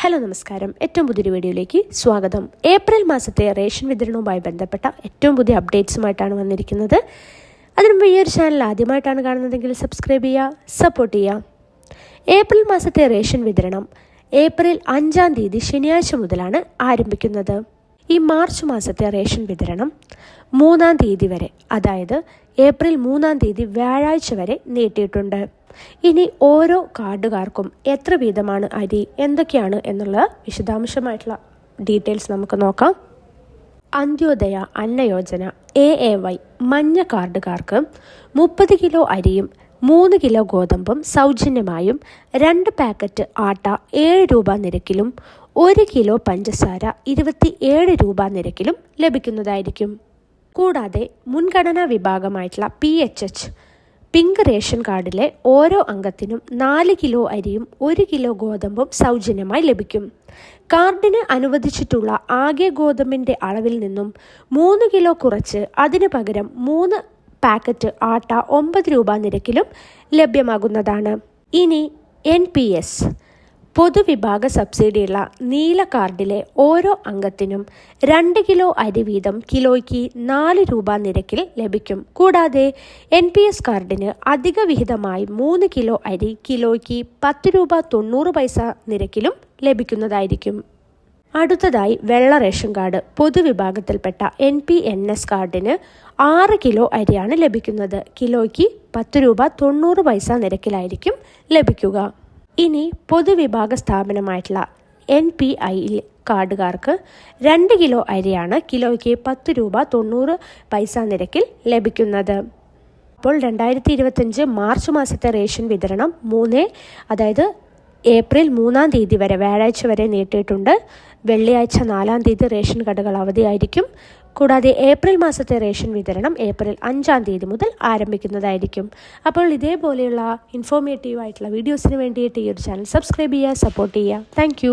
Hello നമസ്കാരം. ഏറ്റവും പുതിയൊരു വീഡിയോയിലേക്ക് സ്വാഗതം. ഏപ്രിൽ മാസത്തെ റേഷൻ വിതരണവുമായി ബന്ധപ്പെട്ട ഏറ്റവും പുതിയ അപ്ഡേറ്റ്സുമായിട്ടാണ് വന്നിരിക്കുന്നത്. അതിനുമുമ്പ് ഈ ഒരു ചാനൽ ആദ്യമായിട്ടാണ് കാണുന്നതെങ്കിൽ സബ്സ്ക്രൈബ് ചെയ്യുക, സപ്പോർട്ട് ചെയ്യുക. ഏപ്രിൽ മാസത്തെ റേഷൻ വിതരണം ഏപ്രിൽ 5-ാം തീയതി ശനിയാഴ്ച മുതലാണ് ആരംഭിക്കുന്നത്. ഈ മാർച്ച് മാസത്തെ റേഷൻ വിതരണം 3-ാം തീയതി വരെ, അതായത് ഏപ്രിൽ 3-ാം തീയതി വ്യാഴാഴ്ച വരെ നീട്ടിയിട്ടുണ്ട്. ഇനി ഓരോ കാർഡുകാർക്കും എത്ര വീതമാണ് അരി, എന്തൊക്കെയാണ് എന്നുള്ള വിശദാംശമായിട്ടുള്ള ഡീറ്റെയിൽസ് നമുക്ക് നോക്കാം. അന്ത്യോദയ അന്നയോജന AAY മഞ്ഞ കാർഡുകാർക്ക് 30 കിലോ അരിയും 3 കിലോ ഗോതമ്പും സൗജന്യമായും 2 പാക്കറ്റ് ആട്ട 7 രൂപ നിരക്കിലും 1 കിലോ പഞ്ചസാര 27 രൂപ നിരക്കിലും ലഭിക്കുന്നതായിരിക്കും. കൂടാതെ മുൻഗണനാ വിഭാഗമായിട്ടുള്ള PHH പിങ്ക് റേഷൻ കാർഡിലെ ഓരോ അംഗത്തിനും 4 കിലോ അരിയും 1 കിലോ ഗോതമ്പും സൗജന്യമായി ലഭിക്കും. കാർഡിന് അനുവദിച്ചിട്ടുള്ള ആകെ ഗോതമ്പിൻ്റെ അളവിൽ നിന്നും 3 കിലോ കുറച്ച് അതിനു പകരം 3 പാക്കറ്റ് ആട്ട 9 രൂപ നിരക്കിലും ലഭ്യമാകുന്നതാണ്. ഇനി NPS പൊതുവിഭാഗ സബ്സിഡിയുള്ള നീല കാർഡിലെ ഓരോ അംഗത്തിനും 2 കിലോ അരി വീതം കിലോയ്ക്ക് 4 രൂപ നിരക്കിൽ ലഭിക്കും. കൂടാതെ NPS കാർഡിന് അധിക വിഹിതമായി 3 കിലോ അരി കിലോയ്ക്ക് 10 രൂപ 90 പൈസ നിരക്കിലും ലഭിക്കുന്നതായിരിക്കും. അടുത്തതായി വെള്ള റേഷൻ കാർഡ് പൊതുവിഭാഗത്തിൽപ്പെട്ട NPNS കാർഡിന് 6 കിലോ അരിയാണ് ലഭിക്കുന്നത്. കിലോയ്ക്ക് 10 രൂപ 90 പൈസ നിരക്കിലായിരിക്കും ലഭിക്കുക. ഇനി പൊതുവിഭാഗ സ്ഥാപനമായിട്ടുള്ള NPI കാർഡുകാർക്ക് 2 കിലോ അരിയാണ് കിലോയ്ക്ക് 10 രൂപ 90 പൈസ നിരക്കിൽ ലഭിക്കുന്നത്. അപ്പോൾ 2025 മാർച്ച് മാസത്തെ റേഷൻ വിതരണം അതായത് ഏപ്രിൽ 3-ാം തീയതി വരെ, വ്യാഴാഴ്ച വരെ നീട്ടിയിട്ടുണ്ട്. വെള്ളിയാഴ്ച 4-ാം തീയതി റേഷൻ കടകൾ അവധിയായിരിക്കും. കൂടാതെ ഏപ്രിൽ മാസത്തെ റേഷൻ വിതരണം ഏപ്രിൽ 5-ാം തീയതി മുതൽ ആരംഭിക്കുന്നതായിരിക്കും. അപ്പോൾ ഇതേപോലെയുള്ള ഇൻഫോർമേറ്റീവ് ആയിട്ടുള്ള വീഡിയോസിന് വേണ്ടിയിട്ട് ഈ ഒരു ചാനൽ സബ്സ്ക്രൈബ് ചെയ്യുക, സപ്പോർട്ട് ചെയ്യുക. താങ്ക്